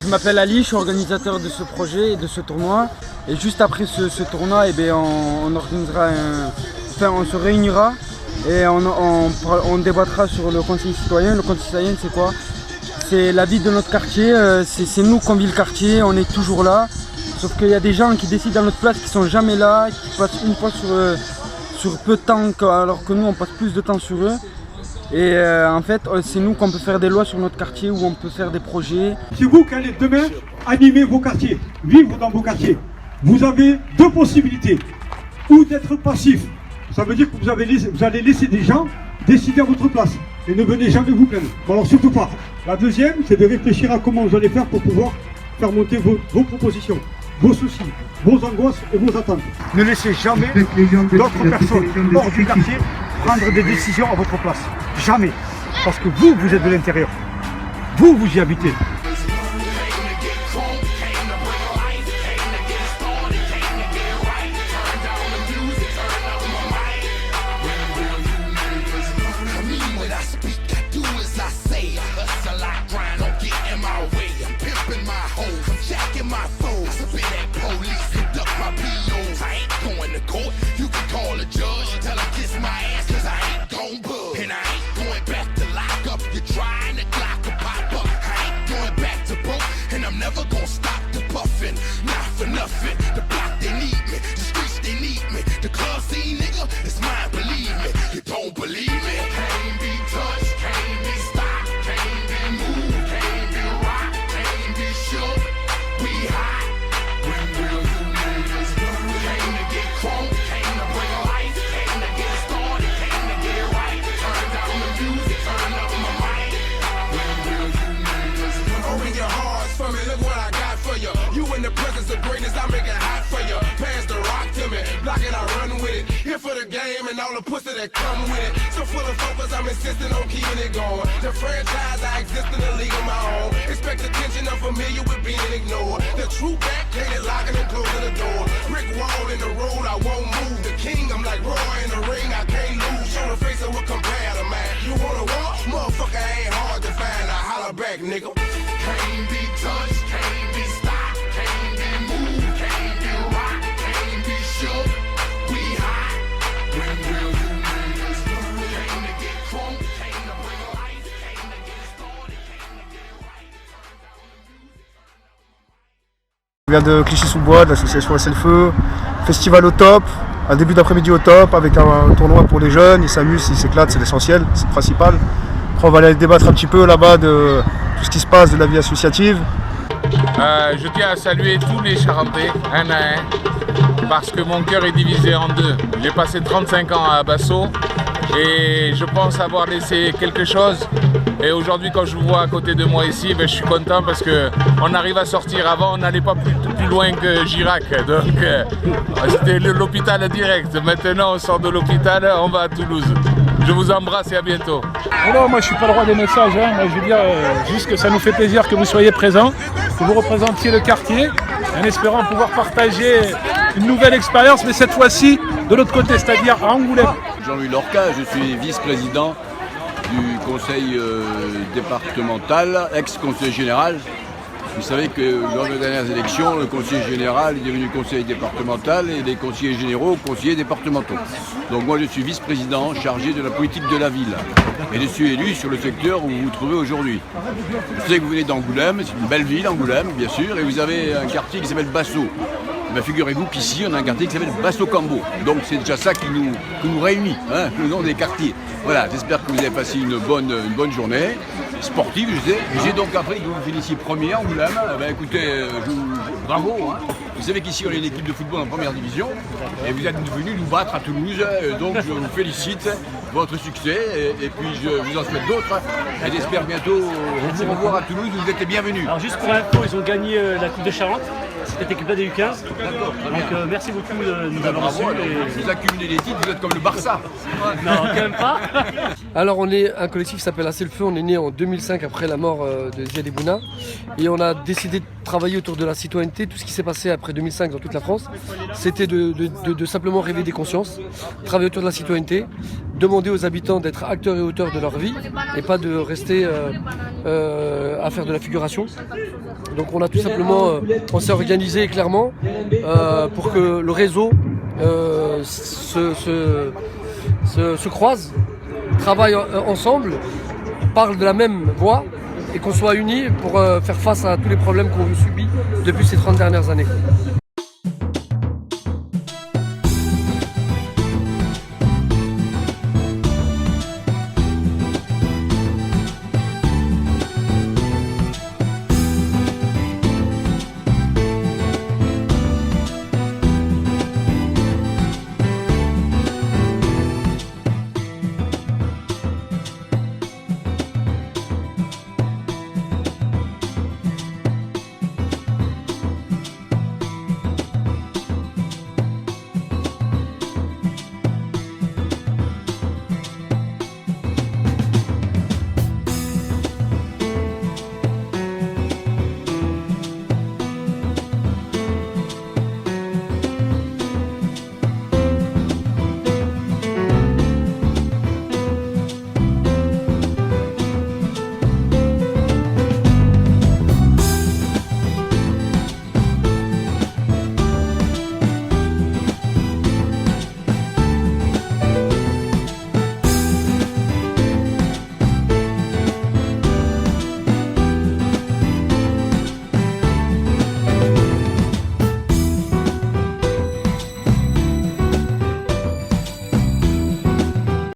Je m'appelle Ali, je suis organisateur de ce projet et de ce tournoi. Et juste après ce tournoi, on organisera on se réunira et on débattra sur le conseil citoyen. Le conseil citoyen, c'est quoi? C'est la vie de notre quartier, c'est nous qui vit le quartier, on est toujours là. Sauf qu'il y a des gens qui décident à notre place, qui sont jamais là, qui passent une fois sur peu de temps, alors que nous on passe plus de temps sur eux. Et en fait, c'est nous qu'on peut faire des lois sur notre quartier, où on peut faire des projets. C'est vous qui allez demain animer vos quartiers, vivre dans vos quartiers. Vous avez deux possibilités. Ou d'être passif, ça veut dire que vous allez laisser des gens décider à votre place. Et ne venez jamais vous plaindre. Bon, alors surtout pas. La deuxième, c'est de réfléchir à comment vous allez faire pour pouvoir faire monter vos propositions, vos soucis, vos angoisses et vos attentes. Ne laissez jamais d'autres personnes hors du quartier prendre des décisions à votre place. Jamais. Parce que vous êtes de l'intérieur. Vous y habitez. And all the pussy that come with it. So full of focus, I'm insisting on keeping it going. The franchise, I exist in a league of my own. Expect attention, I'm familiar with being ignored. The true back, gated locking and closing the door. Brick wall in the road, I won't move. The king, I'm like Roy in the ring, I can't lose. Show the face of what compare to man. You wanna walk? Motherfucker ain't hard to find. I holler back, nigga. Can't be touched, can't be stopped, can't be moved, can't be rocked, can't be shook. We hot. Je viens de Clichy-sous-Bois, de l'association Laissez le Feu, festival au top, un début d'après-midi au top avec un tournoi pour les jeunes, ils s'amusent, ils s'éclatent, c'est l'essentiel, c'est le principal. Après on va aller débattre un petit peu là-bas de tout ce qui se passe, de la vie associative. Je tiens à saluer tous les Charentais, un à un, parce que mon cœur est divisé en deux. J'ai passé 35 ans à Basso et je pense avoir laissé quelque chose. Et aujourd'hui, quand je vous vois à côté de moi ici, je suis content parce qu'on arrive à sortir. Avant, on n'allait pas plus loin que Girac, donc c'était l'hôpital direct. Maintenant, on sort de l'hôpital, on va à Toulouse. Je vous embrasse et à bientôt. Alors, moi je suis pas le roi des messages, hein. Moi, je veux dire juste que ça nous fait plaisir que vous soyez présents, que vous représentiez le quartier, en espérant pouvoir partager une nouvelle expérience, mais cette fois-ci de l'autre côté, c'est-à-dire à Angoulême. Jean-Louis Lorca, je suis vice-président du conseil départemental, ex-conseil général. Vous savez que lors des dernières élections, le conseiller général est devenu conseiller départemental et les conseillers généraux, conseillers départementaux. Donc moi je suis vice-président chargé de la politique de la ville. Et je suis élu sur le secteur où vous vous trouvez aujourd'hui. Je sais que vous venez d'Angoulême, c'est une belle ville Angoulême bien sûr, et vous avez un quartier qui s'appelle Basso. Ben, figurez-vous qu'ici on a un quartier qui s'appelle Basso-Cambo. Donc c'est déjà ça qui nous réunit, hein, le nom des quartiers. Voilà, j'espère que vous avez passé une bonne journée sportive, je sais. J'ai donc appris que vous finissiez premier en Angoulême. Ben, écoutez, bravo. Hein. Vous savez qu'ici on est une équipe de football en première division et vous êtes venus nous battre à Toulouse. Donc je vous félicite votre succès et puis je vous en souhaite d'autres. Et j'espère bientôt vous revoir à Toulouse. Vous êtes les bienvenus. Alors juste pour l'info, ils ont gagné la Coupe de Charente. Cette équipe-là des U15. D'accord. Donc merci beaucoup de nous avoir reçus. Vous accumulez les titres, vous êtes comme le Barça. Non, quand même pas. Alors on est un collectif qui s'appelle Assez le Feu, on est né en 2005 après la mort de Ziad Ebouna et on a décidé de travailler autour de la citoyenneté. Tout ce qui s'est passé après 2005 dans toute la France, c'était de simplement réveiller des consciences, travailler autour de la citoyenneté demander aux habitants d'être acteurs et auteurs de leur vie et pas de rester à faire de la figuration. Donc on a tout simplement, on s'est organisé clairement pour que le réseau se croise, travaille ensemble, parle de la même voix et qu'on soit unis pour faire face à tous les problèmes qu'on subit depuis ces 30 dernières années.